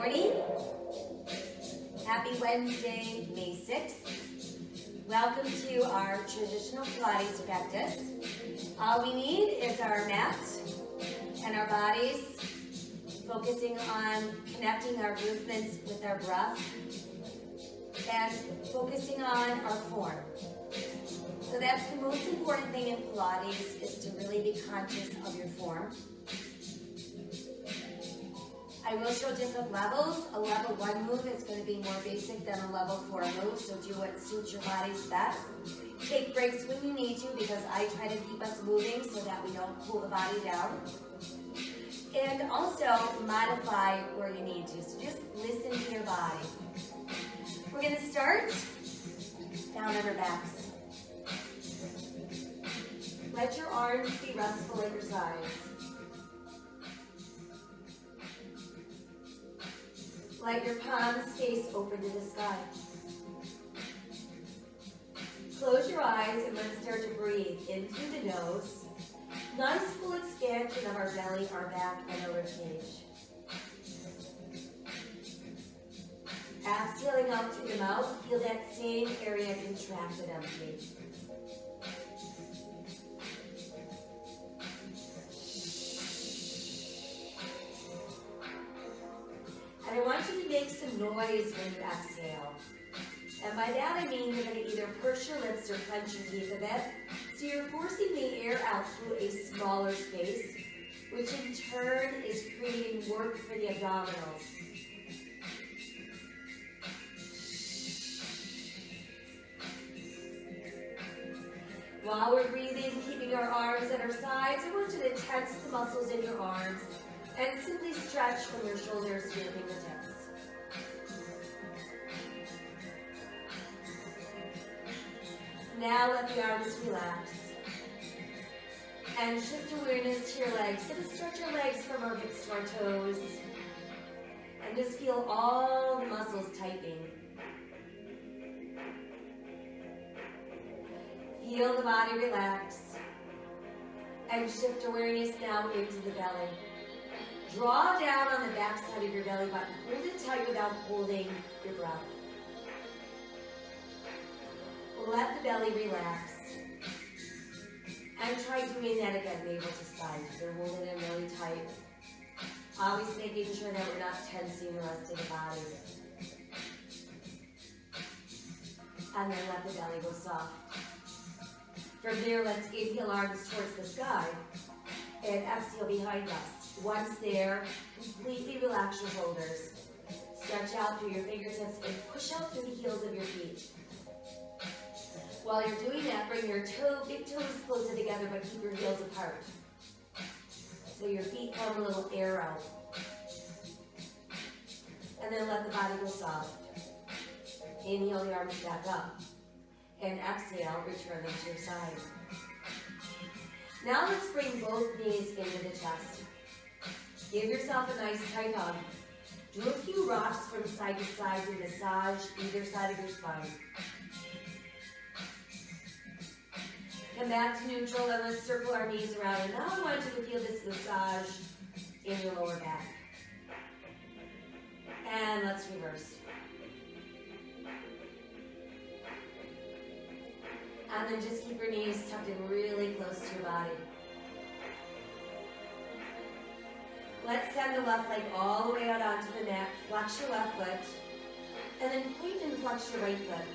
morning. Happy Wednesday, May 6th. Welcome to our traditional Pilates practice. All we need is our mat and our bodies, focusing on connecting our movements with our breath and focusing on our form. So that's the most important thing in Pilates, is to really be conscious of your form. I will show different levels. A level 1 move is going to be more basic than a level 4 move, so do what suits your body's best. Take breaks when you need to, because I try to keep us moving so that we don't pull the body down. And also modify where you need to, so just listen to your body. We're going to start down on our backs. Let your arms be restful at your sides. Let your palms face open to the sky. Close your eyes and let's start to breathe in through the nose. Nice full expansion of our belly, our back, and our ribcage. Exhaling out through the mouth, feel that same area contract and empty. And I want you to make some noise when you exhale. And by that I mean you're going to either purse your lips or clench your teeth a bit. So you're forcing the air out through a smaller space, which in turn is creating work for the abdominals. While we're breathing, keeping our arms at our sides, I want you to tense the muscles in your arms and simply stretch from your shoulders to your fingertips. Now let the arms relax. And shift awareness to your legs. Gonna stretch your legs from our hips to our toes. And just feel all the muscles tightening. Feel the body relax. And shift awareness now into the belly. Draw down on the back side of your belly button. Hold it tight without holding your breath. Let the belly relax. And try doing that again, navel to spine. You're holding it really tight. Always making sure that we're not tensing the rest of the body. And then let the belly go soft. From there, let's inhale arms towards the sky. And exhale behind us. Once there, completely relax your shoulders. Stretch out through your fingertips and push out through the heels of your feet. While you're doing that, bring your big toes closer together, but keep your heels apart. So your feet form a little arrow. And then let the body go soft. Inhale the arms back up. And exhale, return them to your side. Now let's bring both knees into the chest. Give yourself a nice tight hug. Do a few rocks from side to side to massage either side of your spine. Come back to neutral and let's circle our knees around. And now I want you to feel this massage in your lower back. And let's reverse. And then just keep your knees tucked in really close to your body. Let's send the left leg all the way out onto the mat. Flex your left foot. And then point and flex your right foot.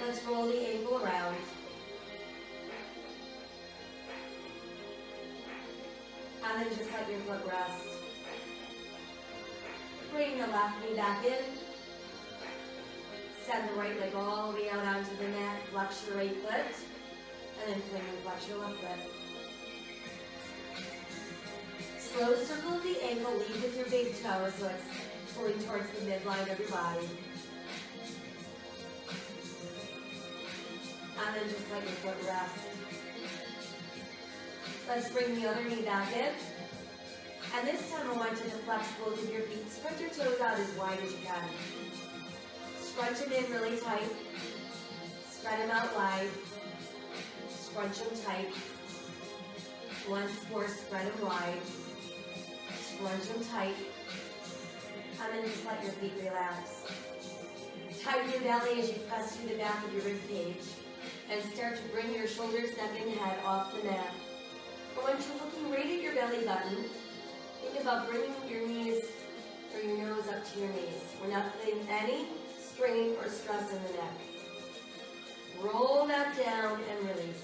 Let's roll the ankle around. And then just let your foot rest. Bring the left knee back in. Send the right leg all the way out onto the mat. Flex your right foot. And then point and flex your left foot. Slow circle of the ankle. Lead with your big toe so it's pulling towards the midline of your body. And then just let your foot rest. Let's bring the other knee back in. And this time I want you to flex both of your feet. Spread your toes out as wide as you can. Scrunch them in really tight. Spread them out wide. Scrunch them tight. Once more, spread them wide. Crunch them tight. And then just let your feet relax. Tighten your belly as you press through the back of your rib cage. And start to bring your shoulders, neck, and head off the mat. But once you're looking right at your belly button, think about bringing your knees or your nose up to your knees. We're not feeling any strain or stress in the neck. Roll that down and release.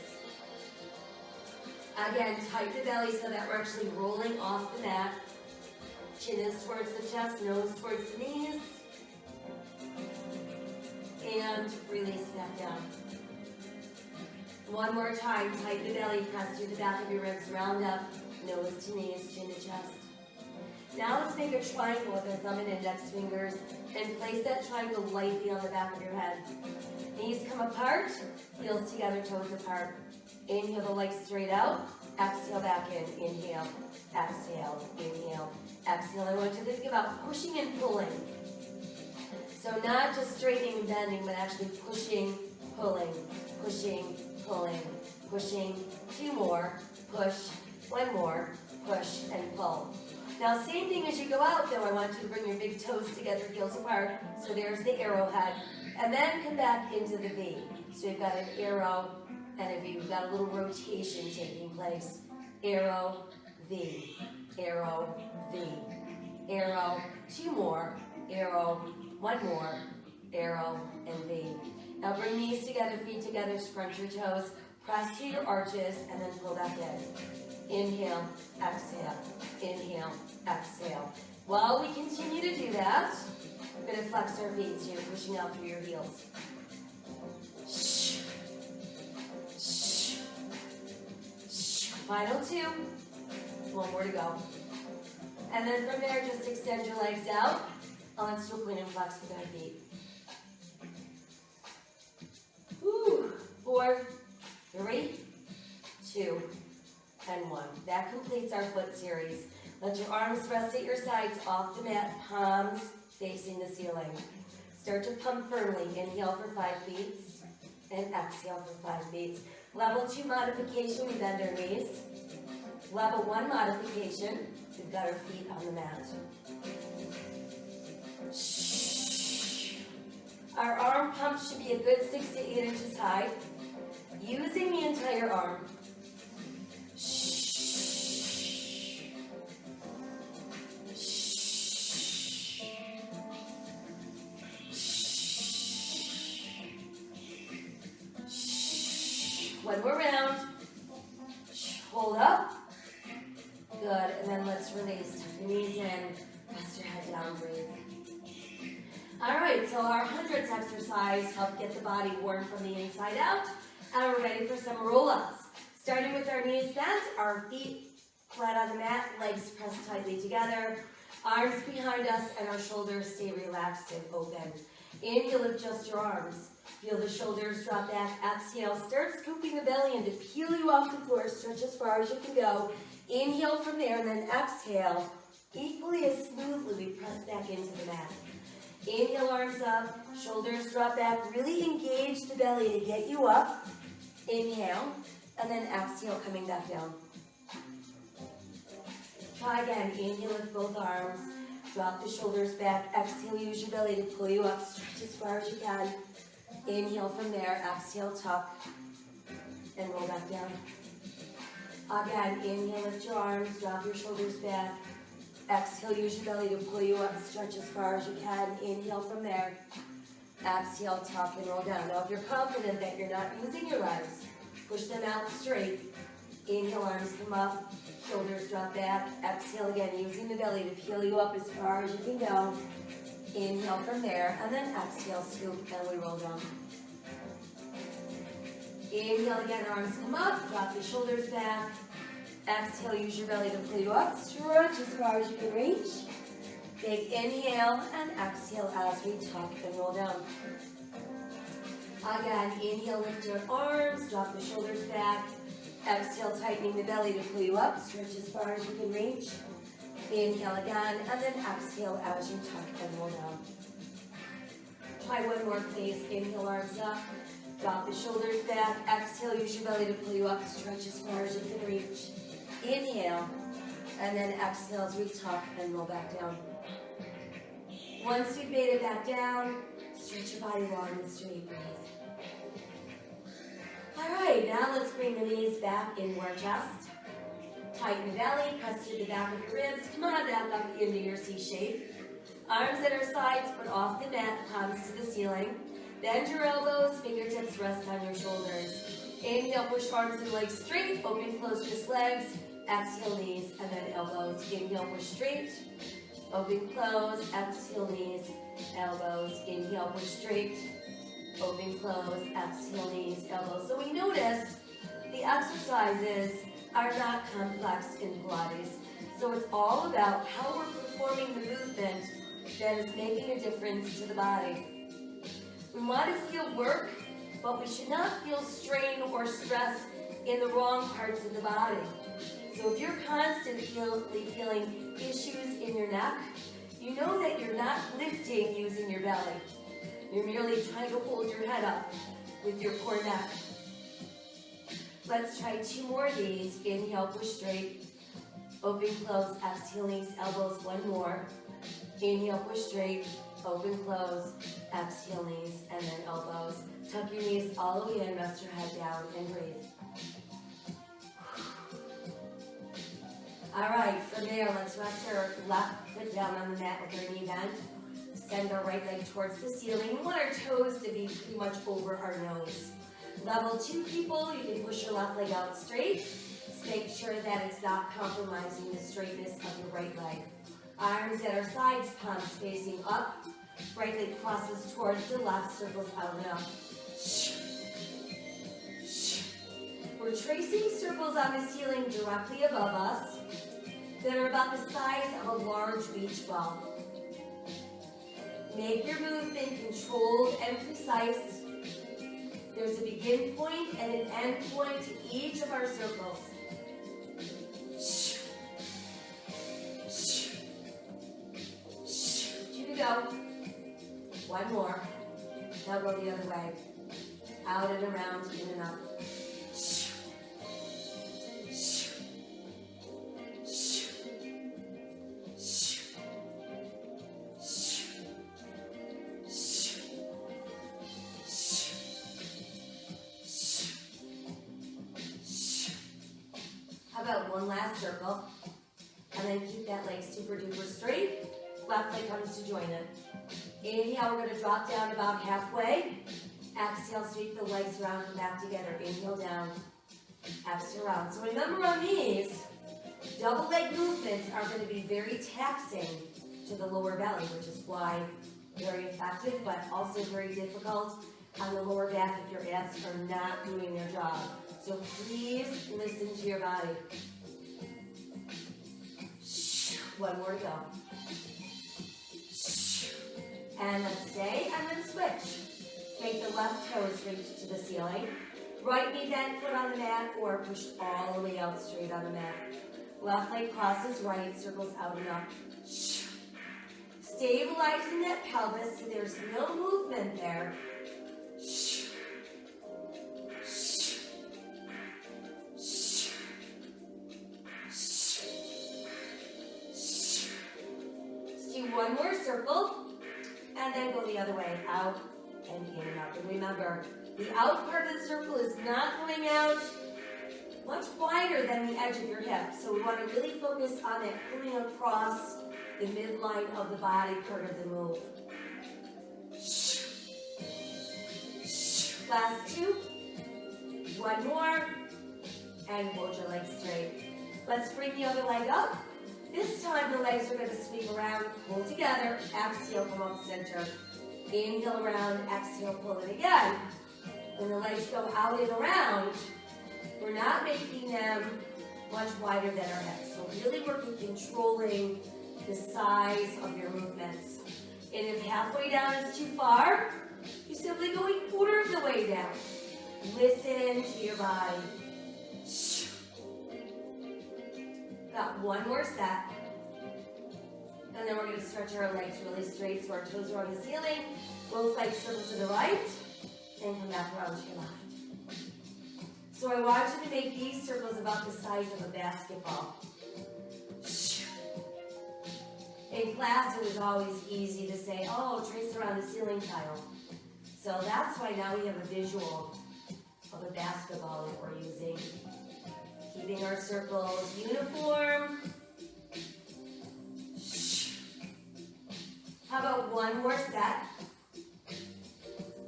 Again, tighten the belly so that we're actually rolling off the mat. Chin is towards the chest, nose towards the knees. And release that down. One more time, tighten the belly, press through the back of your ribs, round up, nose to knees, chin to chest. Now let's make a triangle with our thumb and index fingers and place that triangle lightly on the back of your head. Knees come apart, heels together, toes apart. Inhale the legs straight out, exhale back in, inhale, exhale, inhale, exhale. I want you to think about pushing and pulling. So not just straightening and bending, but actually pushing, pulling, pushing, pulling, pushing, 2 more, push, 1 more, push and pull. Now same thing as you go out though, I want you to bring your big toes together, heels apart, so there's the arrowhead, and then come back into the V. So you've got an arrow and a V, we've got a little rotation taking place. Arrow, V, arrow, V, arrow, 2 more, arrow, 1 more, arrow, and V. Now bring knees together, feet together, scrunch your toes, press to your arches, and then pull back in. Inhale, exhale, inhale, exhale. While we continue to do that, we're going to flex our feet, so you're pushing out through your heels. Final 2. 1 more to go. And then from there, just extend your legs out. And let's do a clean and flex with our feet. 4, 3, 2, and 1. That completes our foot series. Let your arms rest at your sides off the mat, palms facing the ceiling. Start to pump firmly. Inhale for 5 beats and exhale for 5 beats. Level 2 modification, we bend our knees. Level 1 modification, we've got our feet on the mat. Our arm pump should be a good 6 to 8 inches high. Using the entire arm. One more round. Hold up. Good, and then let's release. Tuck your knees in. Press your head down, breathe. All right, so our hundreds exercise helped get the body warm from the inside out. And we're ready for some roll-ups. Starting with our knees bent, our feet flat on the mat, legs pressed tightly together, arms behind us, and our shoulders stay relaxed and open. Inhale, lift just your arms. Feel the shoulders drop back. Exhale, start scooping the belly in to peel you off the floor. Stretch as far as you can go. Inhale from there, and then exhale. Equally as smoothly, we press back into the mat. Inhale, arms up, shoulders drop back. Really engage the belly to get you up. Inhale, and then exhale, coming back down. Try again. Inhale with both arms. Drop the shoulders back. Exhale, use your belly to pull you up. Stretch as far as you can. Inhale from there. Exhale, tuck, and roll back down. Again, inhale, lift your arms. Drop your shoulders back. Exhale, use your belly to pull you up. Stretch as far as you can. Inhale from there. Exhale, tuck, and roll down. Now, if you're confident that you're not using your legs, push them out straight. Inhale, arms come up, shoulders drop back. Exhale again, using the belly to peel you up as far as you can go. Inhale from there, and then exhale, scoop, and we roll down. Inhale again, arms come up, drop your shoulders back. Exhale, use your belly to pull you up. Stretch as far as you can reach. Big inhale and exhale as we tuck and roll down. Again, inhale, lift your arms, drop the shoulders back. Exhale, tightening the belly to pull you up. Stretch as far as you can reach. Inhale again, and then exhale as you tuck and roll down. Try one more, please. Inhale, arms up. Drop the shoulders back. Exhale, use your belly to pull you up. Stretch as far as you can reach. Inhale. And then exhale as we tuck and roll back down. Once you've made it back down, stretch your body long and straight. Breathe. All right, now let's bring the knees back into our chest. Tighten the belly, press through the back of your ribs. Come on back up into your C shape. Arms at our sides, put off the mat, palms to the ceiling. Bend your elbows, fingertips rest on your shoulders. Inhale, push arms and legs straight. Open, close, twist legs. Exhale, knees, and then elbows. Inhale, push straight. Open, close. Exhale, knees, elbows. Inhale, push straight. Open, close. Exhale, knees, elbows. So we notice the exercises are not complex in Pilates. So it's all about how we're performing the movement that is making a difference to the body. We want to feel work, but we should not feel strain or stress in the wrong parts of the body. So if you're constantly feeling issues in your neck, you know that you're not lifting using your belly. You're merely trying to hold your head up with your core neck. Let's try 2 more of these. Inhale, push straight. Open, close, exhale, knees, elbows. 1 more. Inhale, push straight. Open, close, exhale, knees, and then elbows. Tuck your knees all the way in, rest your head down, and breathe. All right, from there, let's rest our left foot down on the mat with our knee bent. Send our right leg towards the ceiling. We want our toes to be pretty much over our nose. Level 2 people, you can push your left leg out straight. Just make sure that it's not compromising the straightness of your right leg. Arms at our sides, palms facing up. Right leg crosses towards the left, circles out and up. We're tracing circles on the ceiling directly above us that are about the size of a large beach ball. Make your movement controlled and precise. There's a begin point and an end point to each of our circles. 2 to go. 1 more. Now go the other way. Out and around, in and up. How about 1 last circle? And then keep that leg super duper straight. Left leg comes to join it. Inhale, we're going to drop down about halfway. Exhale, sweep the legs around and back together. Inhale down. Exhale around. So remember on these, double leg movements are going to be very taxing to the lower belly, which is why very effective, but also very difficult on the lower back if your abs are not doing their job. So please listen to your body. 1 more to go. And let's stay, and then switch. Make the left toes reach to the ceiling. Right knee bent, foot on the mat, or push all the way out straight on the mat. Left leg crosses right, circles out and up. Stabilizing that pelvis so there's no movement there. Let's do 1 more circle. And then go the other way, out and in and up. And remember, the out part of the circle is not going out much wider than the edge of your hip. So we want to really focus on that pulling across the midline of the body part of the move. Last 2. 1 more. And hold your legs straight. Let's bring the other leg up. This time the legs are going to sweep around, pull together, exhale, come up center. Inhale around, exhale, pull it again. When the legs go out and around, we're not making them much wider than our hips. So really work at controlling the size of your movements. And if halfway down is too far, you simply go 1/4 of the way down. Listen to your body. Got 1 more set. And then we're going to stretch our legs really straight so our toes are on the ceiling. Both legs circle to the right. And come back around to your left. So I want you to make these circles about the size of a basketball. class, it was always easy to say, oh, trace around the ceiling tile. So that's why now we have a visual of a basketball that we're using. Keeping our circles uniform. How about one more set?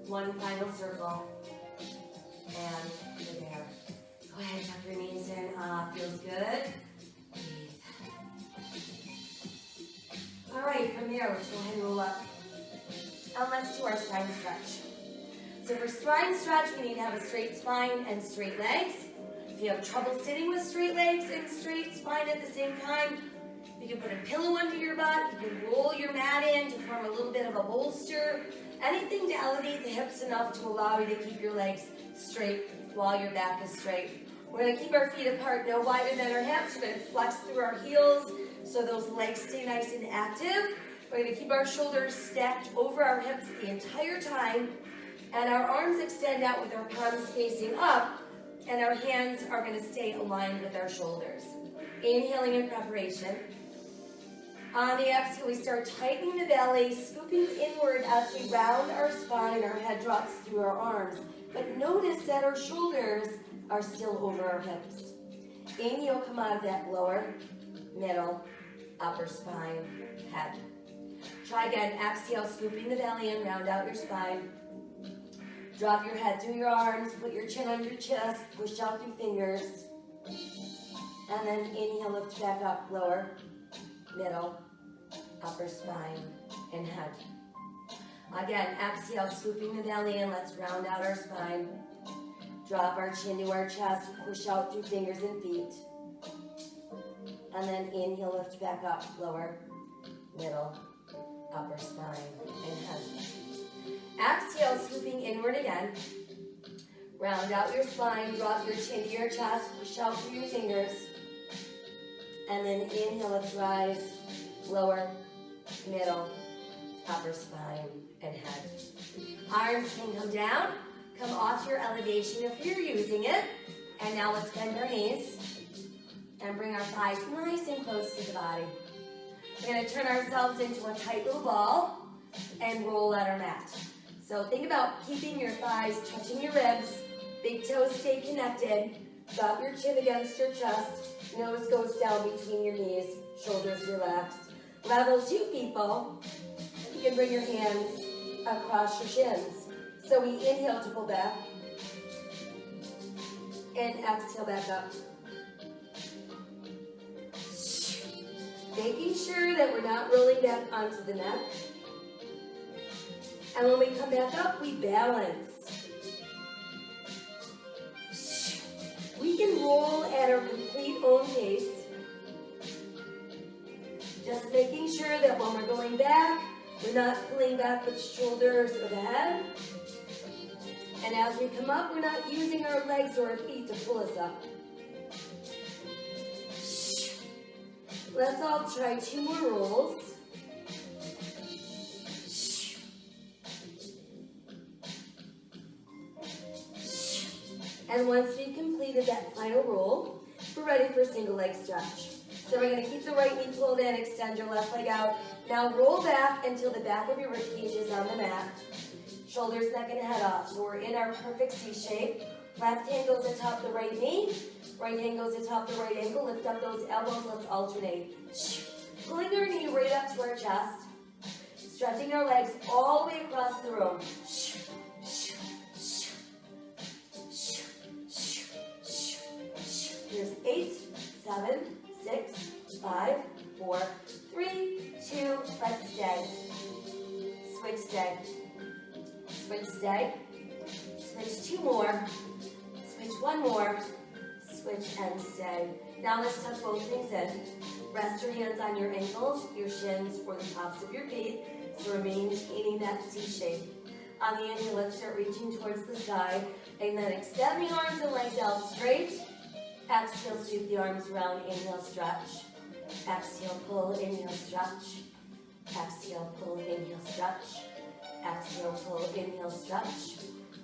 One final circle. And you're there. Go ahead, tuck your knees in. Feels good. Breathe. All right, from there, let's go ahead and roll up. And let's do our spine stretch. So for spine stretch, we need to have a straight spine and straight legs. If you have trouble sitting with straight legs and straight spine at the same time, you can put a pillow under your butt. You can roll your mat in to form a little bit of a bolster. Anything to elevate the hips enough to allow you to keep your legs straight while your back is straight. We're going to keep our feet apart no wider than our hips. We're going to flex through our heels so those legs stay nice and active. We're going to keep our shoulders stacked over our hips the entire time. And our arms extend out with our palms facing up. And our hands are going to stay aligned with our shoulders. Inhaling in preparation. On the exhale, we start tightening the belly, scooping inward as we round our spine. Our head drops through our arms. But notice that our shoulders are still over our hips. Inhale, come out of that lower, middle, upper spine, head. Try again. Exhale, scooping the belly in, round out your spine. Drop your head through your arms, put your chin on your chest, push out your fingers. And then inhale, lift back up, lower, middle, upper spine, and head. Again, exhale, scooping the belly in, let's round out our spine. Drop our chin to our chest, push out through fingers and feet. And then inhale, lift back up, lower, middle, upper spine, and head. Exhale, scooping inward again. Round out your spine, drop your chin to your chest, push out through your fingers. And then inhale, let's rise, lower, middle, upper spine, and head. Arms can come down, come off your elevation if you're using it. And now let's bend our knees and bring our thighs nice and close to the body. We're going to turn ourselves into a tight little ball and roll out our mat. So think about keeping your thighs touching your ribs, big toes stay connected, drop your chin against your chest, nose goes down between your knees, shoulders relaxed. Level 2 people, you can bring your hands across your shins. So we inhale to pull back, and exhale back up. Making sure that we're not rolling back onto the neck. And when we come back up, we balance. We can roll at our complete own pace. Just making sure that when we're going back, we're not pulling back with the shoulders or the head. And as we come up, we're not using our legs or our feet to pull us up. Let's all try 2 more rolls. And once we've completed that final roll, we're ready for single leg stretch. So we're going to keep the right knee pulled in, extend your left leg out. Now roll back until the back of your ribcage is on the mat. Shoulders, neck, and head off. So we're in our perfect C shape. Left hand goes atop the right knee. Right hand goes atop the right ankle. Lift up those elbows. Let's alternate. Pulling our knee right up to our chest. Stretching our legs all the way across the room. Here's 8, 7, 6, 5, 4, 3, 2, let's stay. Switch, stay. Switch, stay. Switch 2 more. Switch 1 more. Switch and stay. Now let's tuck both knees in. Rest your hands on your ankles, your shins, or the tops of your feet. So we're maintaining that C shape. On the inhale, let's start reaching towards the sky. And then extend the arms and legs out straight. Exhale, sweep the arms around. Inhale, stretch. Exhale, pull. Inhale, stretch. Exhale, pull. Inhale, stretch. Exhale, pull. Inhale, stretch.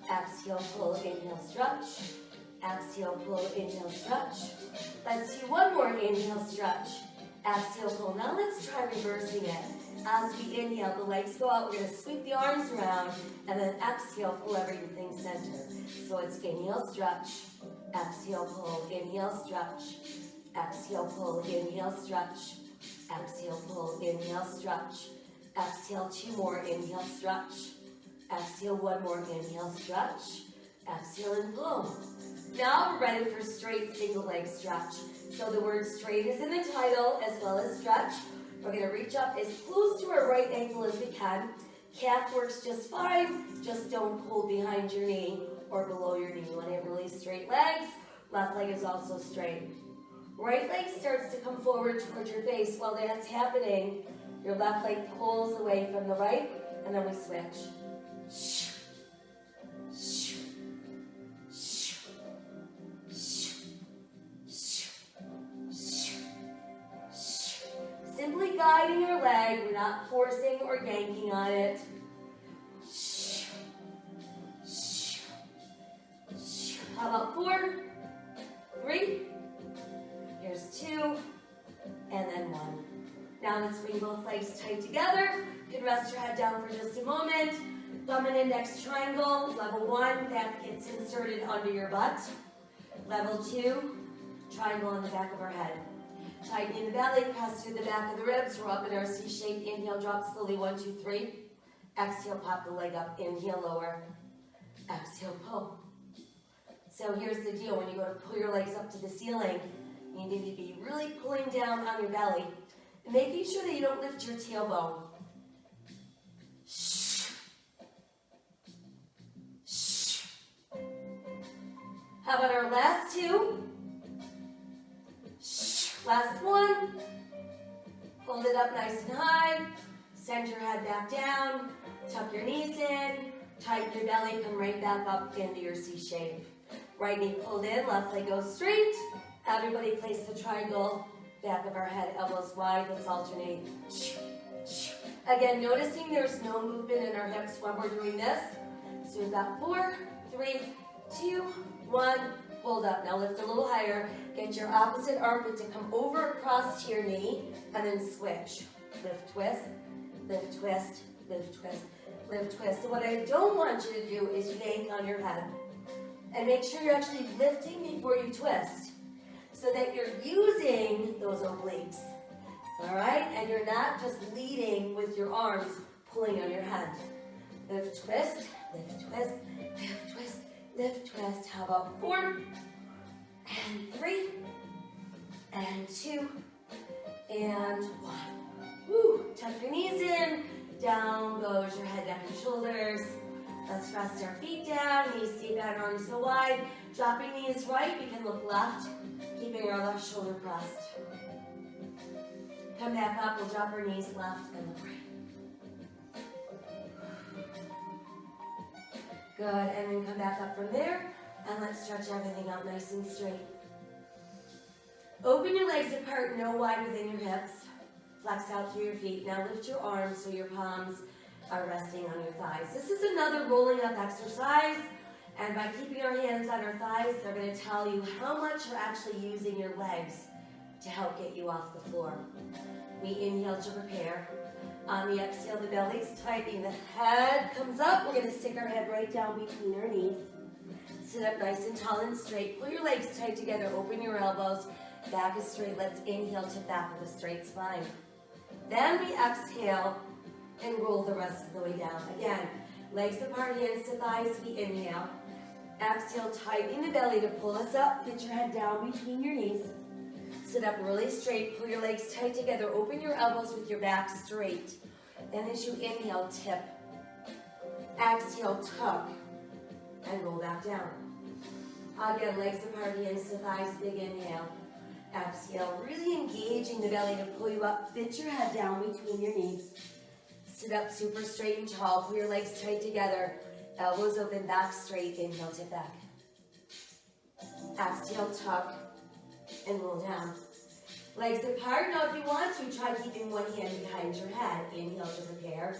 Exhale, pull. Inhale, stretch. Exhale, pull. Inhale, stretch. Let's do 1 more inhale, stretch. Exhale, pull. Now let's try reversing it. As we inhale, the legs go out. We're going to sweep the arms around, and then exhale, pull everything center. So it's inhale, stretch, exhale, pull, inhale, stretch, exhale, pull, inhale, stretch, exhale, pull, inhale, stretch, exhale, 2 more, inhale, stretch, exhale, 1 more, inhale, stretch, exhale, and pull. Now we're ready for straight single leg stretch. So the word straight is in the title as well as stretch. We're going to reach up as close to our right ankle as we can. Calf works just fine. Just don't pull behind your knee or below your knee. You want to have really straight legs. Left leg is also straight. Right leg starts to come forward towards your face. While that's happening, your left leg pulls away from the right, and then we switch. Simply guiding your leg, we're not forcing or yanking on it. How about 4, 3, here's 2, and then 1. Now let's bring both legs tight together. You can rest your head down for just a moment. Thumb and index triangle. Level 1, that gets inserted under your butt. Level 2, triangle on the back of our head. Tightening the belly, press through the back of the ribs. We're up in our C shape. Inhale, drop slowly, 1, 2, 3. Exhale, pop the leg up. Inhale, lower. Exhale, pull. So here's the deal. When you go to pull your legs up to the ceiling, you need to be really pulling down on your belly and making sure that you don't lift your tailbone. How about our last 2? Last 1. Hold it up nice and high. Send your head back down. Tuck your knees in. Tighten your belly. Come right back up into your C shape. Right knee pulled in. Left leg goes straight. Everybody place the triangle. Back of our head. Elbows wide. Let's alternate. Again, noticing there's no movement in our hips when we're doing this. So we've got 4, 3, 2, 1. Hold up. Now lift a little higher. Get your opposite armpit to come over across to your knee, and then switch. Lift, twist, lift, twist, lift, twist, lift, twist. So what I don't want you to do is yank on your head. And make sure you're actually lifting before you twist, so that you're using those obliques. All right? And you're not just leading with your arms, pulling on your head. Lift, twist, lift, twist, lift, twist, lift, twist. How about 4, and 3, and 2, and 1. Woo! Tuck your knees in. Down goes your head, neck, and shoulders. Let's rest our feet down. Knees stay down, arms go wide. Dropping knees right. We can look left, keeping our left shoulder pressed. Come back up. We'll drop our knees left and look right. Good, and then come back up from there, and let's stretch everything out nice and straight. Open your legs apart, no wider than your hips. Flex out through your feet. Now lift your arms so your palms are resting on your thighs. This is another rolling up exercise, and by keeping our hands on our thighs, they're going to tell you how much you're actually using your legs to help get you off the floor. We inhale to prepare. On the exhale, the belly's tightening. The head comes up. We're going to stick our head right down between our knees. Sit up nice and tall and straight. Pull your legs tight together. Open your elbows. Back is straight. Let's inhale to back with a straight spine. Then we exhale and roll the rest of the way down. Again, legs apart, hands to thighs. We inhale. Exhale, tightening the belly to pull us up. Get your head down between your knees. Sit up really straight. Pull your legs tight together. Open your elbows with your back straight. Then as you inhale, tip. Exhale, tuck. And roll back down. Again, legs apart, hands to thighs. Big inhale. Exhale, really engaging the belly to pull you up. Fit your head down between your knees. Sit up super straight and tall. Pull your legs tight together. Elbows open, back straight. Inhale, tip back. Exhale, tuck. And roll down. Legs apart. Now if you want to, try keeping one hand behind your head. Inhale to prepare.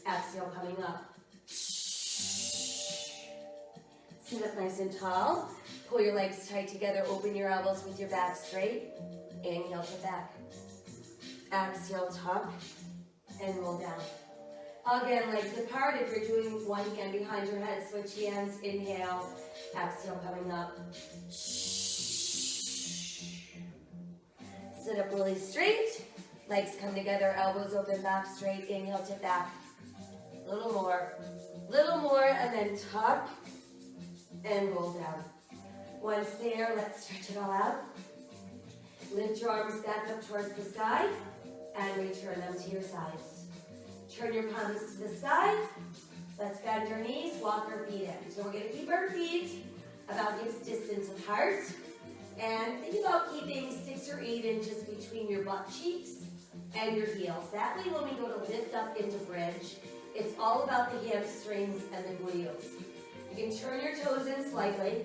Exhale, coming up. Sit up nice and tall. Pull your legs tight together. Open your elbows with your back straight. Inhale to back. Exhale, tuck, and roll down. Again, legs apart. If you're doing one hand behind your head, switch hands. Inhale, exhale, coming up. Sit up really straight. Legs come together, elbows open, back straight. Inhale, tip back. Little more, and then tuck and roll down. Once there, let's stretch it all out. Lift your arms back up towards the sky and return them to your sides. Turn your palms to the sky. Let's bend your knees, walk our feet in. So we're going to keep our feet about hips distance apart. And think about keeping 6 or 8 inches between your butt cheeks and your heels. That way when we go to lift up into bridge, it's all about the hamstrings and the gluteals. You can turn your toes in slightly.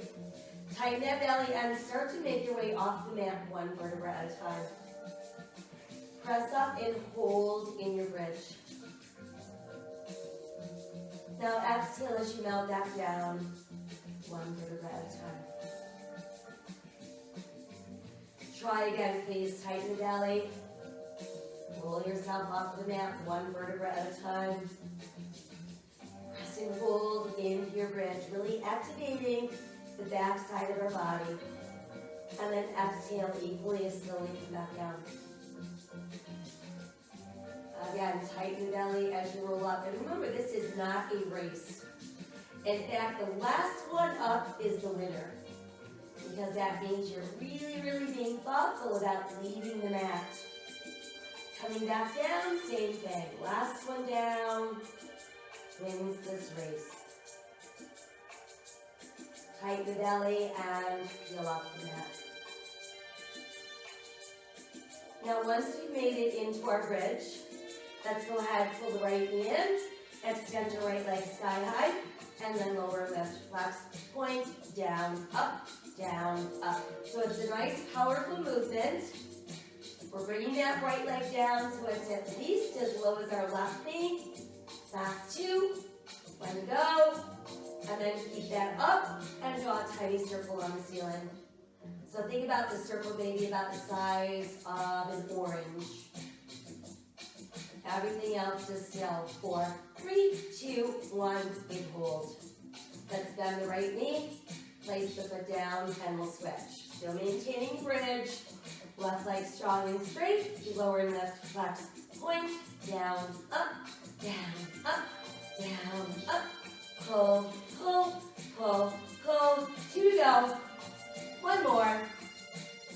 Tighten that belly and start to make your way off the mat 1 vertebra at a time. Press up and hold in your bridge. Now exhale as you melt back down 1 vertebra at a time. Try again, please. Tighten the belly. Roll yourself off the mat 1 vertebra at a time. Press and hold into your bridge, really activating the back side of our body. And then exhale equally as slowly come back down. Again, tighten the belly as you roll up. And remember, this is not a race. In fact, the last one up is the winner. Because that means you're really, really being thoughtful about leaving the mat. Coming back down, same thing. Last one down wins this race. Tighten the belly and peel off the mat. Now once we've made it into our bridge, let's go ahead, pull the right knee in, extend your right leg sky high, and then lower lift, flex, point, down, up, So it's a nice, powerful movement. We're bringing that right leg down so it's at least as low as our left knee. Last 2, 1 to go. And then keep that up and draw a tiny circle on the ceiling. So think about the circle maybe about the size of an orange. Everything else is still. 4, 3, 2, 1, big hold. Let's bend the right knee, place the foot down, and we'll switch. Still maintaining bridge. Left leg strong and straight. Lower and lift, flex, point, down, up, down, up, down, up. Pull, pull, pull, pull. 2 to go. 1 more.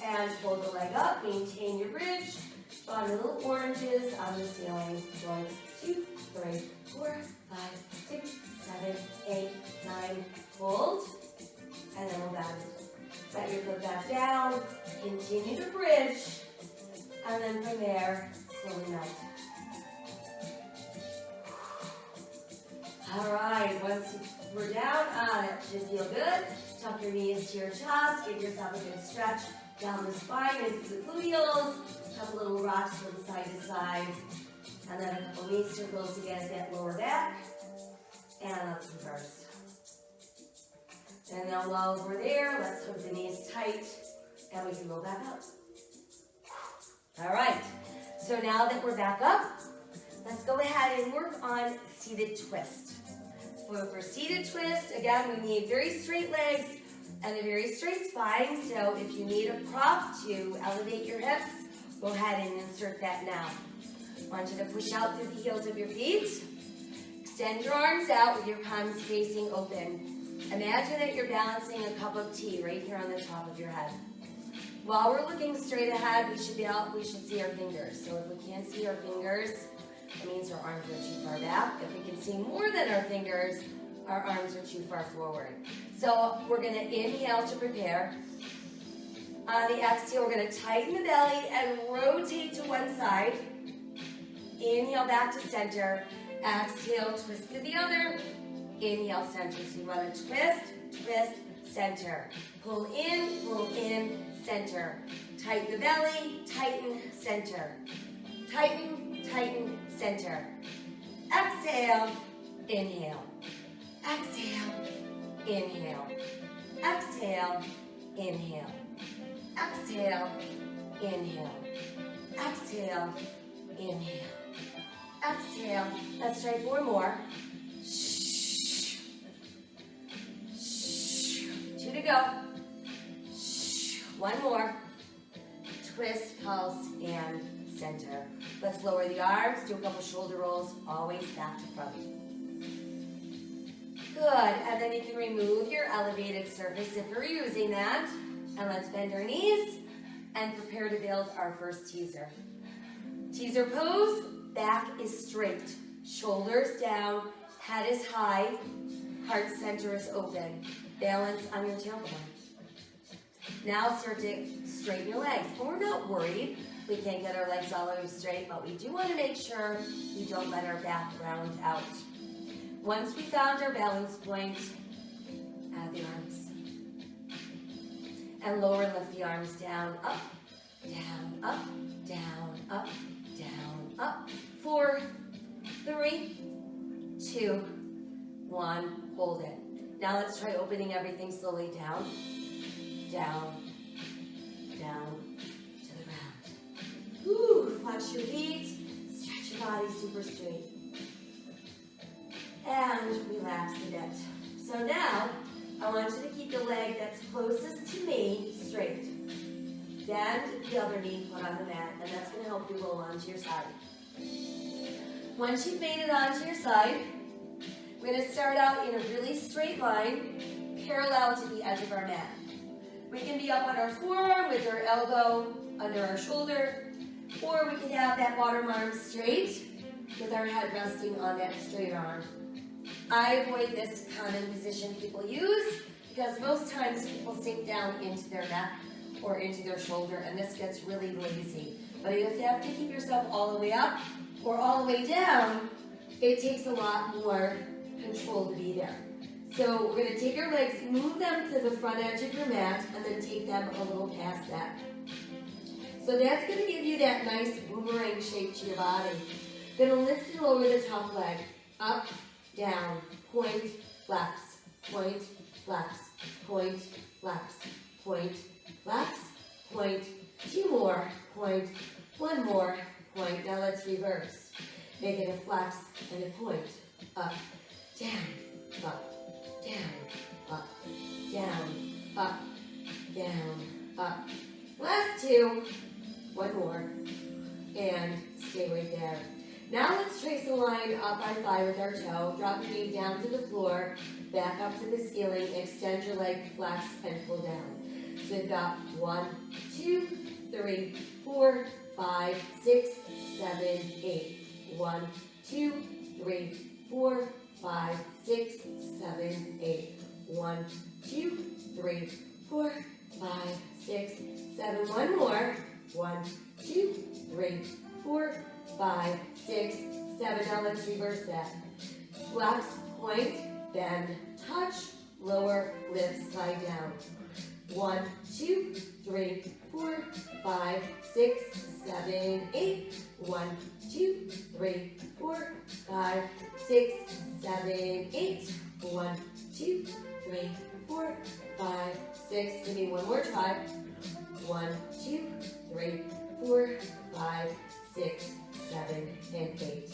And pull the leg up. Maintain your bridge. Draw little oranges on the ceiling. 1, 2, 3, 4, 5, 6, 7, 8, 9. Hold. And then we'll bend. Set your foot back down. Continue to bridge. And then from there, slowly melt. All right, once we're down on it, should feel good. Tuck your knees to your chest. Give yourself a good stretch down the spine into the gluteals. A couple little rocks from side to side. And then a couple knee circles to get that lower back. And let's reverse. And then while we're there, let's hook the knees tight. And we can roll back up. All right, so now that we're back up, let's go ahead and work on seated twist. For seated twist, again, we need very straight legs and a very straight spine. So if you need a prop to elevate your hips, go ahead and insert that now. I want you to push out through the heels of your feet. Extend your arms out with your palms facing open. Imagine that you're balancing a cup of tea right here on the top of your head. While we're looking straight ahead, we should see our fingers. So if we can't see our fingers, it means our arms are too far back. If we can see more than our fingers, our arms are too far forward. So we're going to inhale to prepare. On the exhale, we're going to tighten the belly and rotate to one side. Inhale back to center. Exhale, twist to the other. Inhale, center. So you want to twist, twist, center. Pull in, center. Tighten the belly, tighten, center. Tighten, tighten, center. Exhale, inhale. Exhale, inhale. Exhale, inhale. Exhale, inhale. Exhale, Inhale. Exhale. Let's try 4 more. 2 to go. 1 more. Twist, pulse, and center. Let's lower the arms, do a couple shoulder rolls, always back to front. Good, and then you can remove your elevated surface if we're using that. And let's bend our knees and prepare to build our first teaser. Teaser pose, back is straight, shoulders down, head is high, heart center is open. Balance on your tailbone. Now start to straighten your legs. And we're not worried we can't get our legs all the way straight, but we do want to make sure we don't let our back round out. Once we found our balance point, add the arms. And lower and lift the arms down, up, down, up, down, up, down, up. 4, 3, 2, 1, hold it. Now let's try opening everything slowly down, down, down to the ground. Woo, flex your feet, stretch your body super straight. And relax a bit. So now, I want you to keep the leg that's closest to me straight. Bend the other knee, put on the mat, and that's going to help you roll onto your side. Once you've made it onto your side, we're going to start out in a really straight line, parallel to the edge of our mat. We can be up on our forearm with our elbow under our shoulder, or we can have that bottom arm straight with our head resting on that straight arm. I avoid this common position people use because most times people sink down into their neck or into their shoulder, and this gets really lazy. But if you have to keep yourself all the way up or all the way down, it takes a lot more control to be there. So we're going to take our legs, move them to the front edge of your mat, and then take them a little past that. So that's going to give you that nice boomerang shape to your body. Going to lift and lower the top leg, up, down, point, flex, point, flex, point, flex, point, flex, point, 2 more, point, 1 more, point. Now let's reverse. Make it a flex and a point, up, down, up, down, up, down, up, down, up. Last 2, 1 more, and stay right there. Now let's trace a line up our thigh with our toe. Drop your knee down to the floor, back up to the ceiling, extend your leg, flex, and pull down. So we've got 1, 2, 3, 4, 5, 6, 7, 8. 1, 2, 3, 4, 5, 6, 7, 8. 1, 2, 3, 4, 5, 6, 7. 1 more. 1, 2, 3, 4, 5, 6, 7. Now let's reverse that. Flex, point, bend, touch, lower, lift, slide down. 1, 2, 3, 4, 5, 6, 7, 8. 1, 2, 3, 4, 5, 6, 7, 8. 1, 2, 3, 4, 5, 6. Give me one more try. 1, 2, 3, 4, 5, 6, 7, and 8.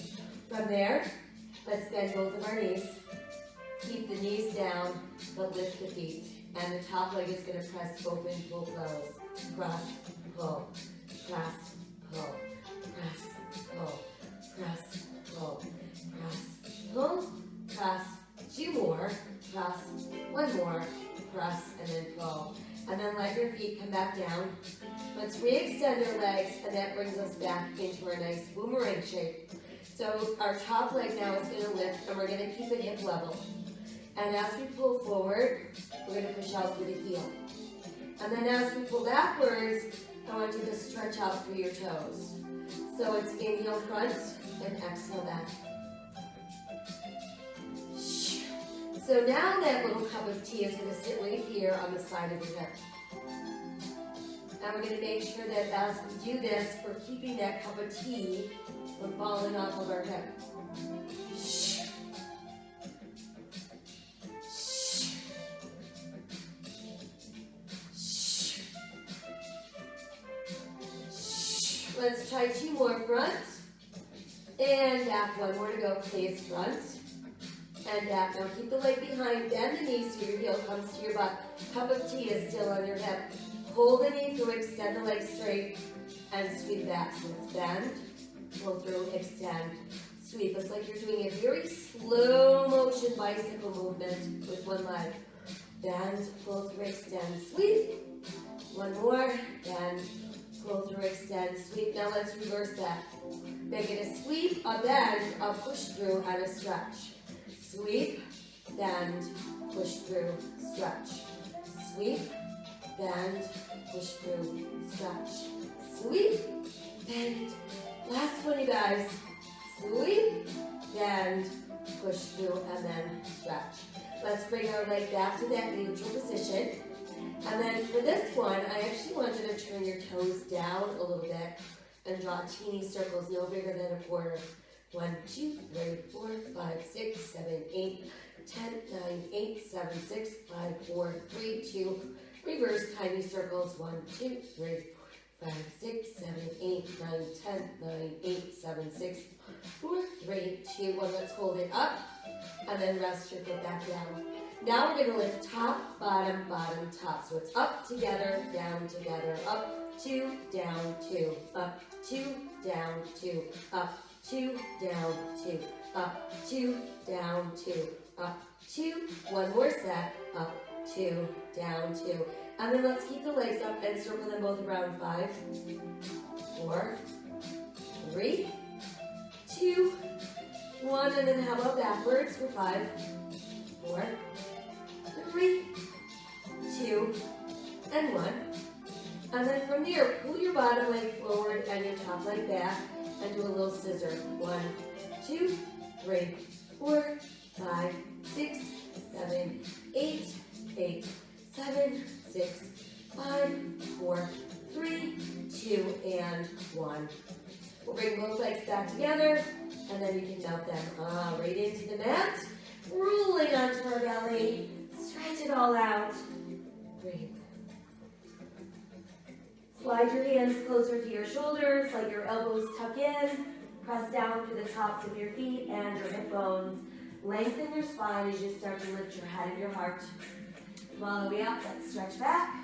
From there, let's bend both of our knees. Keep the knees down, but lift the feet. And the top leg is going to press open, pull, close. Press, pull, press, pull, press, pull, press, pull, press, pull, press. 2 more, press, 1 more, press, and then pull. And then let your feet come back down. Let's re-extend our legs, and that brings us back into our nice boomerang shape. So our top leg now is going to lift, and we're going to keep it hip level. And as we pull forward, we're going to push out through the heel. And then as we pull backwards, I want you to stretch out through your toes. So it's inhale front and exhale back. So now that little cup of tea is going to sit right here on the side of your hip. And we're going to make sure that as we do this, we're keeping that cup of tea from falling off of our hip. Let's try 2 more front and back. One more to go. Face front and back. Now keep the leg behind, bend the knees so your heel comes to your butt. Cup of tea is still on your hip. Pull the knee through, extend the leg straight, and sweep back. So it's bend, pull through, extend, sweep. It's like you're doing a very slow motion bicycle movement with one leg. Bend, pull through, extend, sweep. One more, bend, pull through, extend, sweep. Now let's reverse that. Make it a sweep, a bend, a push through, and a stretch. Sweep, bend, push through, stretch. Sweep, bend, push through, stretch. Sweep, bend. Last one, you guys. Sweep, bend, push through, and then stretch. Let's bring our leg back to that neutral position. And then for this one, I actually want you to turn your toes down a little bit and draw teeny circles, no bigger than a quarter. 1, 2, 3, 4, 5, 6, 7, 8, 10, 9, 8, 7, 6, 5, 4, 3, 2. Reverse tiny circles. 1, 2, 3, 4, 5, 6, 7, 8, 9, 10, 9, 8, 7, 6, 4, 3, 2, 1. Let's hold it up and then rest your foot back down. Now we're going to lift top, bottom, bottom, top. So it's up, together, up, 2, down, 2, up, 2, down, 2, up, 2, down, 2, up, 2, down, 2, up, 2. One more set, up, 2, down, 2. And then let's keep the legs up and circle them both around. 5, 4, 3, 2, 1. And then how about backwards for 5, 4, 3, 2, and 1. And then from there, pull your bottom leg forward and your top leg back and do a little scissor. 1, 2, 3, 4, 5, 6, 7, 8, 8, 7, 6, 5, 4, 3, 2, and 1. We'll bring both legs back together, and then you can melt them right into the mat. Rolling onto our belly. Stretch it all out. Breathe. Slide your hands closer to your shoulders, let your elbows tuck in. Press down to the tops of your feet and your hip bones. Lengthen your spine as you start to lift your head and your heart. Come all the way up. Let's stretch back.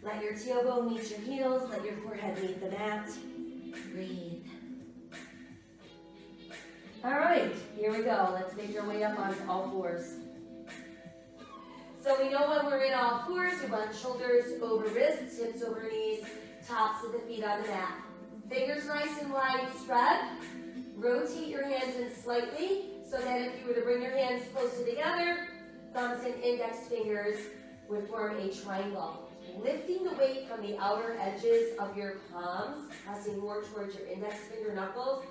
Let your tailbone meet your heels. Let your forehead meet the mat. Breathe. All right, here we go. Let's make our way up onto all fours. So we know when we're in all fours, we run shoulders over wrists, hips over knees, tops of the feet on the mat. Fingers nice and wide spread. Rotate your hands in slightly so that if you were to bring your hands closer together, thumbs and index fingers would form a triangle. Lifting the weight from the outer edges of your palms, pressing more towards your index finger knuckles.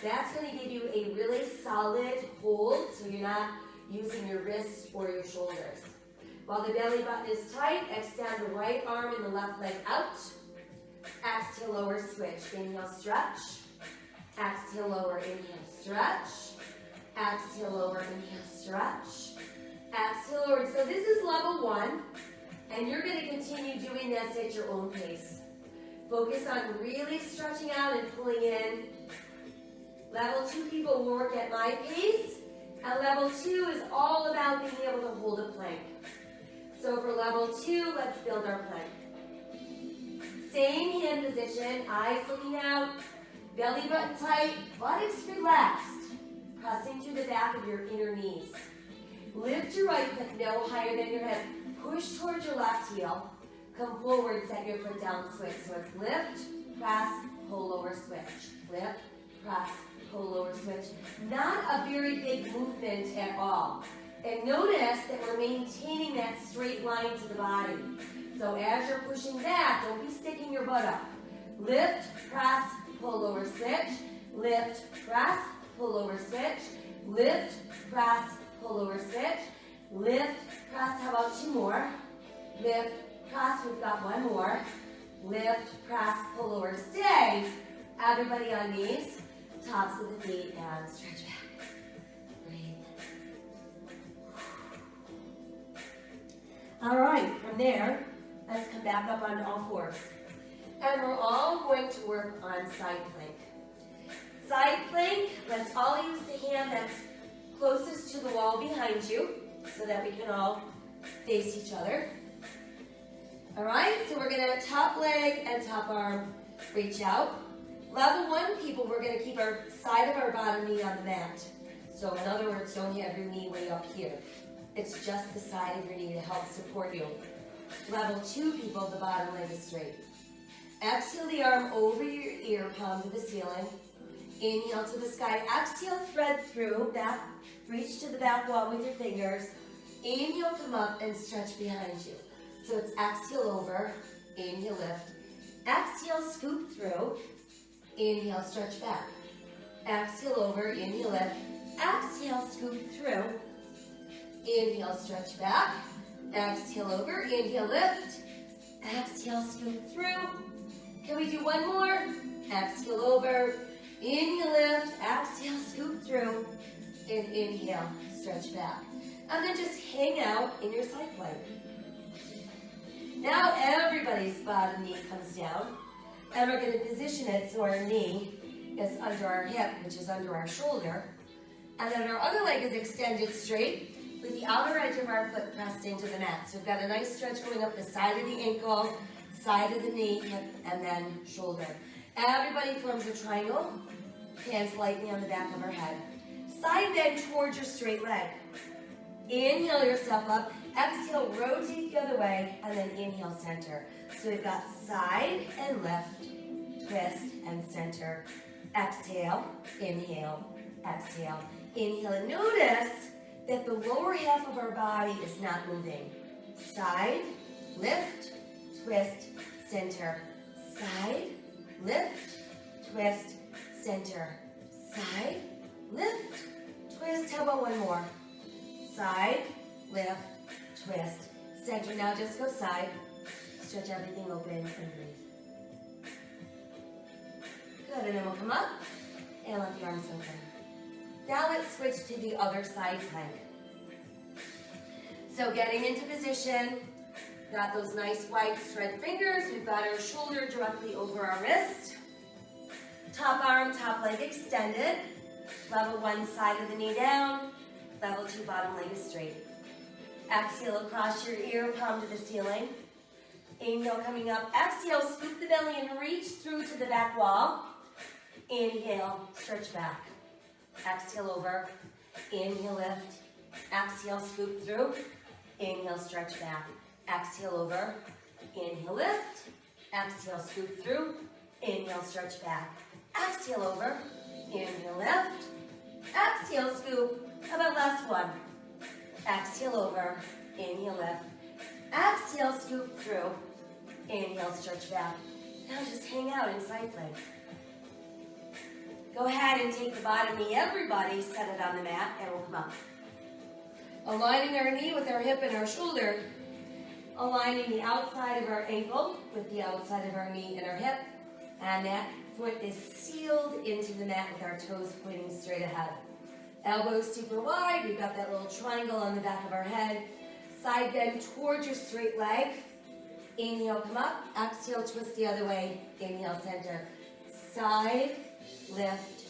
That's going to give you a really solid hold so you're not using your wrists or your shoulders. While the belly button is tight, extend the right arm and the left leg out. Exhale, lower, switch. Inhale, stretch. Exhale, lower, inhale, stretch. Exhale, lower, inhale, stretch. Exhale, lower. So this is level 1, and you're going to continue doing this at your own pace. Focus on really stretching out and pulling in. Level 2 people will work at my pace, and level 2 is all about being able to hold a plank. So for level 2, let's build our plank. Same hand position, eyes looking out, belly button tight, buttocks relaxed, pressing to the back of your inner knees. Lift your right foot no higher than your hip. Push towards your left heel. Come forward, set your foot down, switch. So it's lift, press, pull, over, switch. Lift, press, pull, over, switch. Not a very big movement at all. And notice that we're maintaining that straight line to the body. So as you're pushing back, don't be sticking your butt up. Lift, press, pull, over, switch. Lift, press, pull, over, switch. Lift, press, pull, over, switch. Lift, press, how about 2 more? Lift, press, we've got 1 more. Lift, press, pull, over, stay. Everybody on knees, tops of the feet, and stretch back. All right, from there, let's come back up onto all fours. And we're all going to work on side plank. Side plank, Let's all use the hand that's closest to the wall behind you so that we can all face each other. All right, so we're gonna top leg and top arm reach out. Level 1 people, we're gonna keep our side of our bottom knee on the mat. So in other words, don't have your knee way up here. It's just the side of your knee to help support you. Level 2 people, the bottom leg is straight. Exhale the arm over your ear, palm to the ceiling. Inhale to the sky. Exhale, thread through, back, reach to the back wall with your fingers. Inhale, come up and stretch behind you. So it's exhale over, inhale, lift. Exhale, scoop through. Inhale, stretch back. Exhale over, inhale, lift. Exhale, scoop through. Inhale, stretch back. Exhale over, inhale, lift. Exhale, scoop through. Can we do one more? Exhale over, inhale, lift. Exhale, scoop through. And inhale, stretch back. And then just hang out in your side plank. Now everybody's bottom knee comes down. And we're going to position it so our knee is under our hip, which is under our shoulder. And then our other leg is extended straight with the outer edge of our foot pressed into the mat. So we've got a nice stretch going up the side of the ankle, side of the knee, hip, and then shoulder. Everybody forms a triangle, hands lightly on the back of our head. Side bend towards your straight leg. Inhale yourself up. Exhale, rotate the other way, and then inhale, center. So we've got side and lift, twist, and center. Exhale, inhale, exhale. Inhale, and notice that the lower half of our body is not moving. Side, lift, twist, center. Side, lift, twist, center. Side, lift, twist. How about one more? Side, lift, twist, center. Now just go side. Stretch everything open and breathe. Good, and then we'll come up and let the arms open. Now let's switch to the other side plank. So getting into position, got those nice wide spread fingers. We've got our shoulder directly over our wrist. Top arm, top leg extended. Level 1 side of the knee down. Level 2 bottom leg is straight. Exhale across your ear, palm to the ceiling. Inhale coming up. Exhale, scoop the belly and reach through to the back wall. Inhale, stretch back. Exhale over. Inhale, lift. Exhale, scoop through. Inhale, stretch back. Exhale over. Inhale, lift. Exhale, scoop through. Inhale, stretch back. Exhale over. Inhale, lift. Exhale, scoop. How about last one? Exhale over. Inhale, lift. Exhale, scoop through. Inhale, stretch back. Now just hang out in side plank. Go ahead and take the bottom knee. Everybody set it on the mat and we'll come up. Aligning our knee with our hip and our shoulder. Aligning the outside of our ankle with the outside of our knee and our hip. And that foot is sealed into the mat with our toes pointing straight ahead. Elbows super wide. We've got that little triangle on the back of our head. Side bend towards your straight leg. Inhale, come up. Exhale, twist the other way. Inhale, center. Side, lift,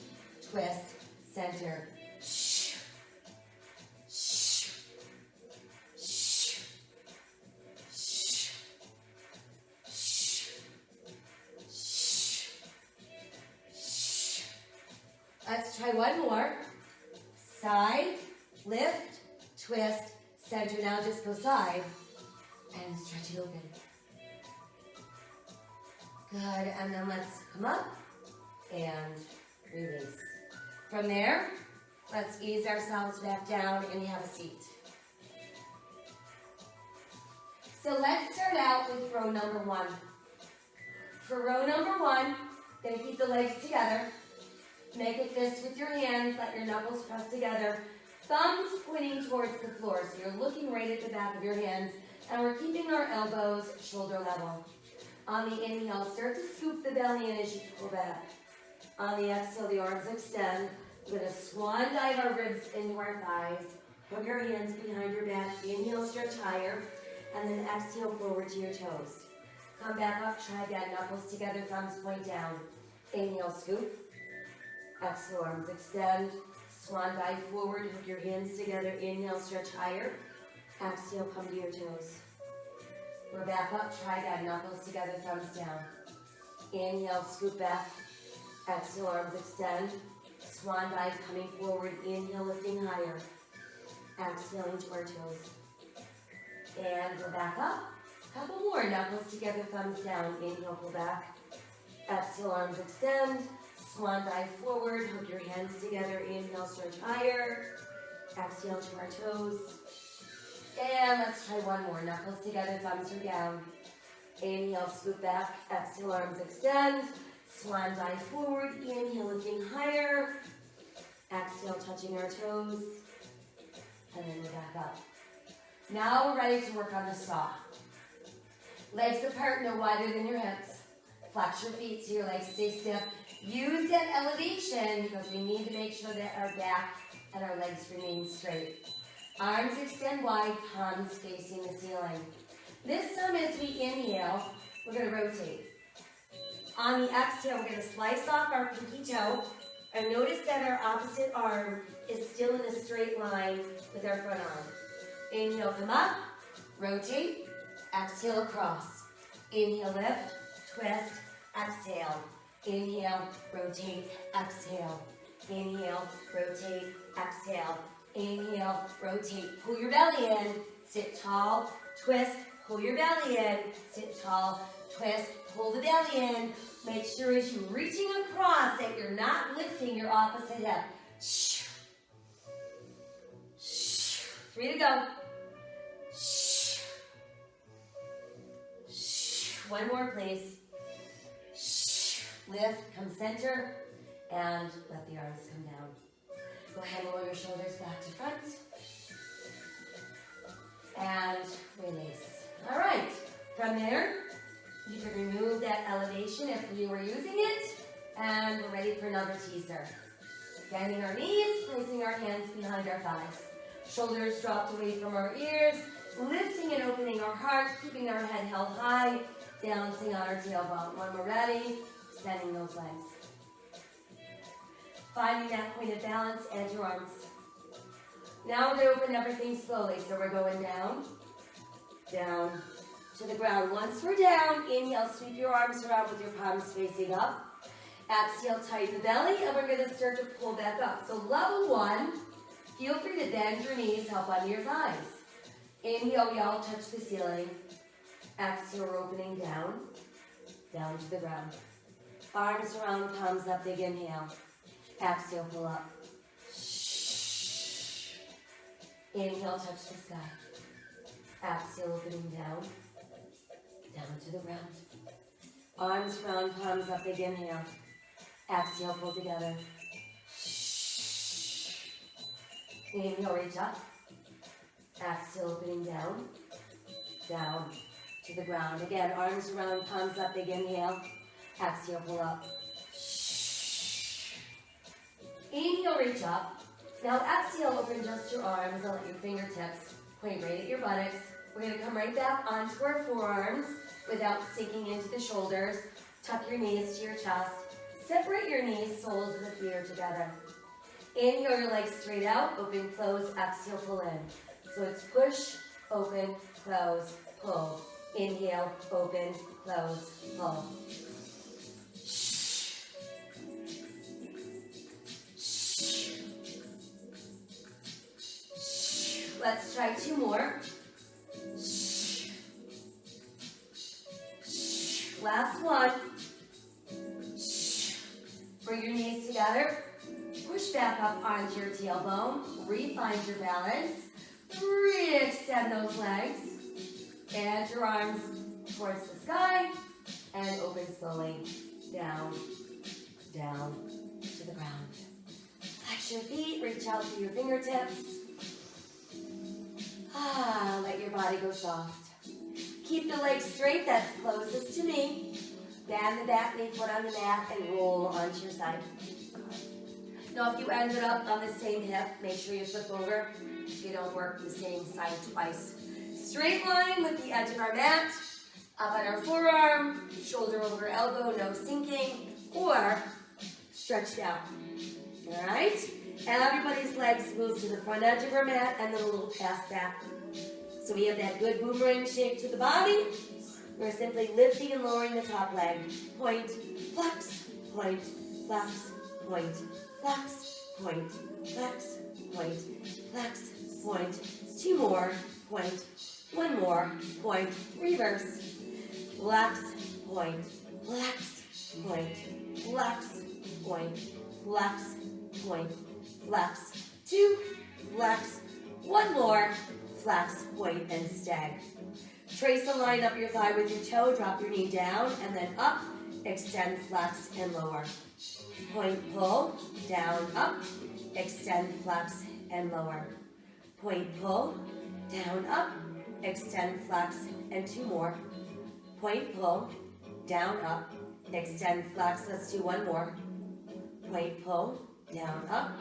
twist, center. Shh. Shh. Shh. Shh. Shh. Shh. Let's try one more. Side, lift, twist, center. Now just go side and stretch it open. Good, and then let's come up and release. From there, let's ease ourselves back down and have a seat. So let's start out with row number 1. For row number 1, then keep the legs together. Make a fist with your hands, let your knuckles press together. Thumbs pointing towards the floor, so you're looking right at the back of your hands, and we're keeping our elbows shoulder level. On the inhale, start to scoop the belly in as you pull back. On the exhale, the arms extend. We're going to swan dive our ribs into our thighs. Put your hands behind your back. Inhale, stretch higher, and then exhale forward to your toes. Come back up, try that. Knuckles together, thumbs point down. Inhale, scoop. Exhale, arms extend. Swan dive forward, hook your hands together. Inhale, stretch higher. Exhale, come to your toes. We're back up, try that, knuckles together, thumbs down. Inhale, scoop back. Exhale, arms extend. Swan dive coming forward. Inhale, lifting higher. Exhaling to our toes. And we're back up. Couple more, knuckles together, thumbs down. Inhale, pull back. Exhale, arms extend. Swan dive forward, hook your hands together. Inhale, stretch higher. Exhale to our toes. And let's try one more. Knuckles together, thumbs are down. Inhale, scoop back. Exhale, arms extend. Swan dive forward. Inhale, lifting higher. Exhale, touching our toes. And then we're back up. Now we're ready to work on the saw. Legs apart, no wider than your hips. Flex your feet so your legs stay stiff. Use that elevation because we need to make sure that our back and our legs remain straight. Arms extend wide, palms facing the ceiling. This time as we inhale, we're going to rotate. On the exhale, we're going to slice off our pinky toe. And notice that our opposite arm is still in a straight line with our front arm. Inhale, come up, rotate, exhale across. Inhale, lift, twist, exhale. Inhale, rotate, exhale. Inhale, rotate, exhale. Inhale, rotate, pull your belly in, sit tall, twist, pull your belly in, sit tall, twist, pull the belly in. Make sure as you're reaching across that you're not lifting your opposite hip. 3 to go. One more, please. Lift, come center, and let the arms come down. Go ahead and roll your shoulders back to front. And release. All right. From there, you can remove that elevation if you were using it. And we're ready for another teaser. Bending our knees, placing our hands behind our thighs. Shoulders dropped away from our ears. Lifting and opening our heart, keeping our head held high. Balancing on our tailbone. When we're ready, extending those legs. Finding that point of balance and your arms. Now we're going to open everything slowly. So we're going down, down to the ground. Once we're down, inhale, sweep your arms around with your palms facing up. Exhale, tighten the belly, and we're going to start to pull back up. So level 1, feel free to bend your knees, help onto your thighs. Inhale, we all touch the ceiling. Exhale, we're opening down, down to the ground. Arms around, palms up, big inhale. Exhale, pull up. Inhale, touch the sky. Exhale, opening down, down to the ground. Arms around, palms up, big inhale. Exhale, pull together. Inhale, reach up. Exhale, opening down, down to the ground. Again, arms around, palms up, big inhale. Exhale, pull up. Inhale, reach up. Now exhale, open just your arms and let your fingertips point right at your buttocks. We're going to come right back onto our forearms without sinking into the shoulders. Tuck your knees to your chest. Separate your knees, soles of the feet are together. Inhale, your legs straight out, open, close, exhale, pull in. So it's push, open, close, pull. Inhale, open, close, pull. Let's try 2 more. Last one. Bring your knees together. Push back up onto your tailbone. Refine your balance. Re-extend those legs. And your arms towards the sky. And open slowly. Down, down to the ground. Flex your feet. Reach out to your fingertips. Let your body go soft. Keep the legs straight, that's closest to me. Bend the back knee, foot on the mat, and roll onto your side. Now if you ended up on the same hip, make sure you flip over so you don't work the same side twice. Straight line with the edge of our mat, up on our forearm, shoulder over elbow, no sinking, or stretch down. All right? Everybody's legs move to the front edge of our mat and then a little past that. So we have that good boomerang shape to the body. We're simply lifting and lowering the top leg. Point, flex, point, flex, point, flex, point, flex, point, flex, point. 2 more, point, 1 more, point, reverse. Flex, point, flex, point, flex, point, flex, point, flex. 2, flex, 1 more, flex, point, and stay. Trace a line up your thigh with your toe, drop your knee down, and then up, extend, flex, and lower. Point, pull, down, up, extend, flex, and lower. Point, pull, down, up, extend, flex, and 2 more. Point, pull, down, up, extend, flex. Let's do 1 more. Point, pull, down, up,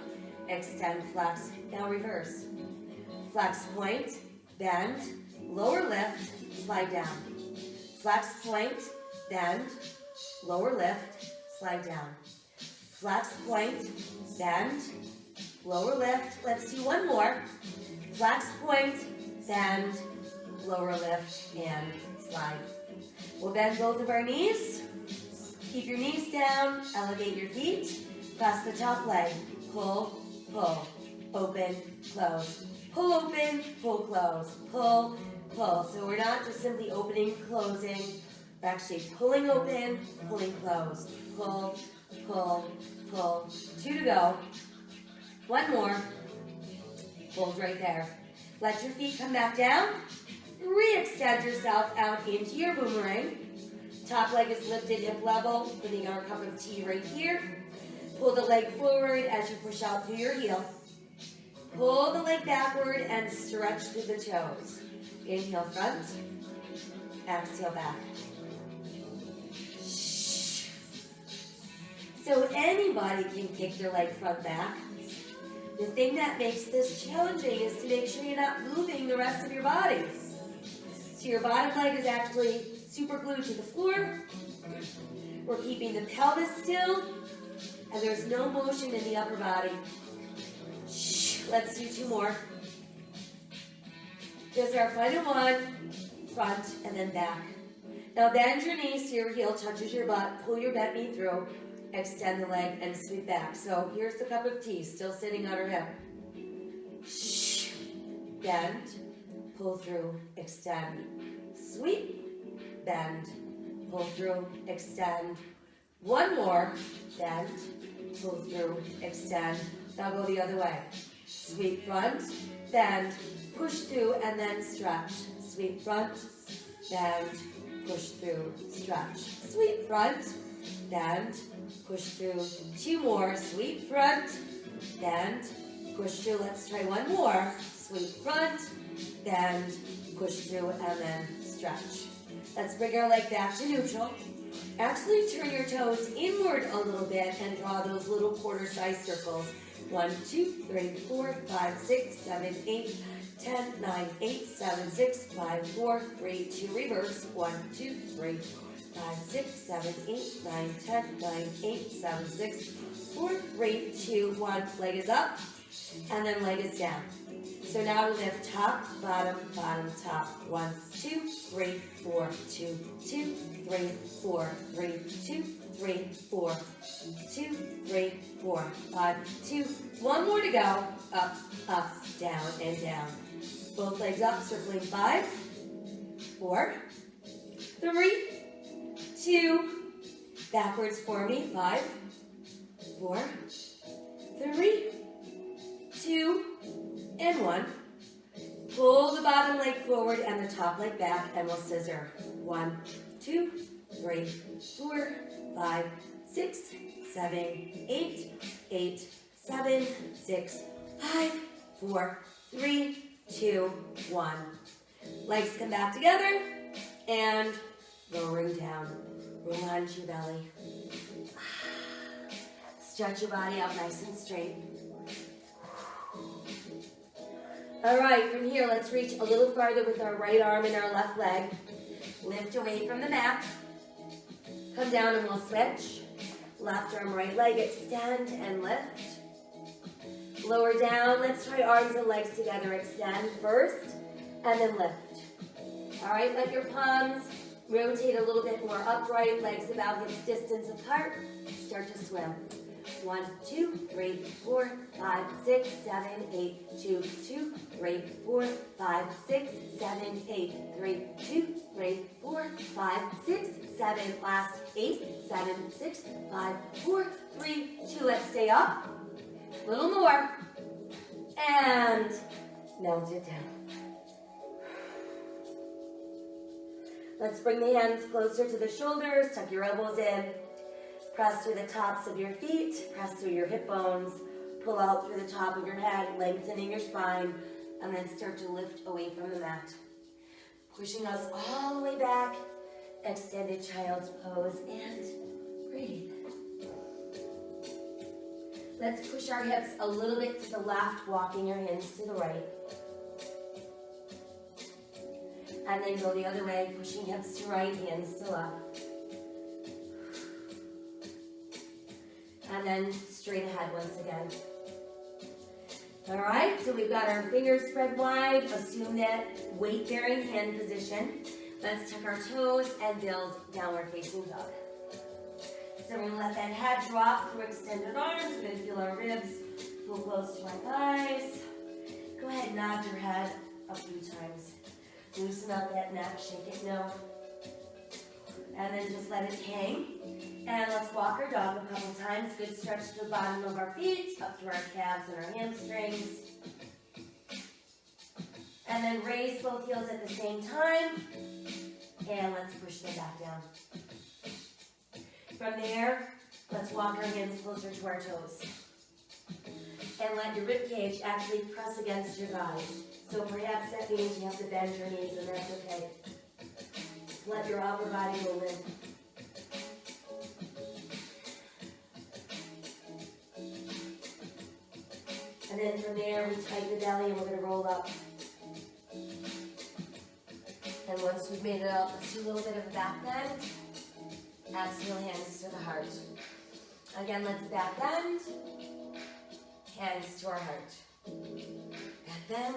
extend, flex. Now reverse. Flex, point, bend, lower lift, slide down. Flex, point, bend, lower lift, slide down. Flex, point, bend, lower lift. Let's do 1 more. Flex, point, bend, lower lift, and slide. We'll bend both of our knees. Keep your knees down, elevate your feet, press the top leg. Pull, pull, open, close. Pull, open, pull, close. Pull, pull. So we're not just simply opening, closing. We're actually pulling open, pulling close. Pull, pull, pull. 2 to go. 1 more. Hold right there. Let your feet come back down. Re-extend yourself out into your boomerang. Top leg is lifted hip level, putting our cup of tea right here. Pull the leg forward as you push out through your heel. Pull the leg backward and stretch through the toes. Inhale front, exhale back. So anybody can kick their leg front back. The thing that makes this challenging is to make sure you're not moving the rest of your body. So your bottom leg is actually super glued to the floor. We're keeping the pelvis still, and there's no motion in the upper body. Let's do 2 more. This is our final one, front and then back. Now bend your knees so your heel touches your butt, pull your bent knee through, extend the leg and sweep back. So here's the cup of tea, still sitting on our hip. Bend, pull through, extend, sweep, bend, pull through, extend. 1 more, bend, pull through, extend. Now go the other way. Sweep front, bend, push through, and then stretch. Sweep front, bend, push through, stretch. Sweep front, bend, push through. 2 more. Sweep front, bend, push through. Let's try 1 more. Sweep front, bend, push through, and then stretch. Let's bring our leg back to neutral. Actually turn your toes inward a little bit and draw those little quarter-sized circles. 1, 2, 3, 4, 5, 6, 7, 8, 10, 9, 8, 7, 6, 5, 4, 3, 2, reverse. 1, 2, 3, 5, 6, 7, 8, 9, 10, 9, 8, 7, 6, 4, 3, 2, 1. Leg is up, and then leg is down. So now we lift top, bottom, bottom, top. 1, 2, 3, 4, 2, 2, 3, 4, 3, 2, 3, 4, 2, 3, 4, 5, 2. 1 more to go. Up, up, down, and down. Both legs up, circling 5, 4, 3, 2, backwards for me. 5, 4, 3, 2, and 1. Pull the bottom leg forward and the top leg back, and we'll scissor. 1, 2, 3, 4, 5, 6, 7, 8, 8, 7, 6, 5, 4, 3, 2, 1. Legs come back together and lowering down. Roll onto your belly. Stretch your body out nice and straight. All right, from here, let's reach a little farther with our right arm and our left leg. Lift away from the mat. Come down and we'll switch. Left arm, right leg, extend and lift. Lower down. Let's try arms and legs together. Extend first and then lift. All right, let your palms rotate a little bit more upright, legs about hips distance apart. Start to swim. 1, 2, 3, 4, 5, 6, 7, 8, 2, 2, 3, 4, 5, 6, 7, 8, 3, 2, 3, 4, 5, 6, 7, last 8, 7, 6, 5, 4, 3, 2. Let's stay up. A little more. And melt it down. Let's bring the hands closer to the shoulders. Tuck your elbows in. Press through the tops of your feet. Press through your hip bones. Pull out through the top of your head, lengthening your spine. And then start to lift away from the mat. Pushing us all the way back. Extended child's pose. And breathe. Let's push our hips a little bit to the left, walking your hands to the right. And then go the other way, pushing hips to right, hands to left. And then straight ahead once again. All right, so we've got our fingers spread wide. Assume that weight-bearing hand position. Let's tuck our toes and build downward facing dog. So we're going to let that head drop through extended arms. We're going to feel our ribs pull close to our thighs. Go ahead and nod your head a few times. Loosen up that neck, shake it no. And then just let it hang. And let's walk our dog a couple times. Good stretch to the bottom of our feet, up through our calves and our hamstrings. And then raise both heels at the same time. And let's push them back down. From there, let's walk our hands closer to our toes. And let your rib cage actually press against your thighs. So perhaps that means you have to bend your knees, and that's okay. Just let your upper body move in. And then from there, we tighten the belly, and we're going to roll up. And once we've made it up, let's do a little bit of a back bend. Exhale, hands to the heart. Again, let's back bend. Hands to our heart. Back bend.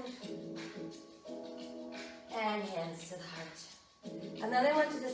And hands to the heart. And then I want you to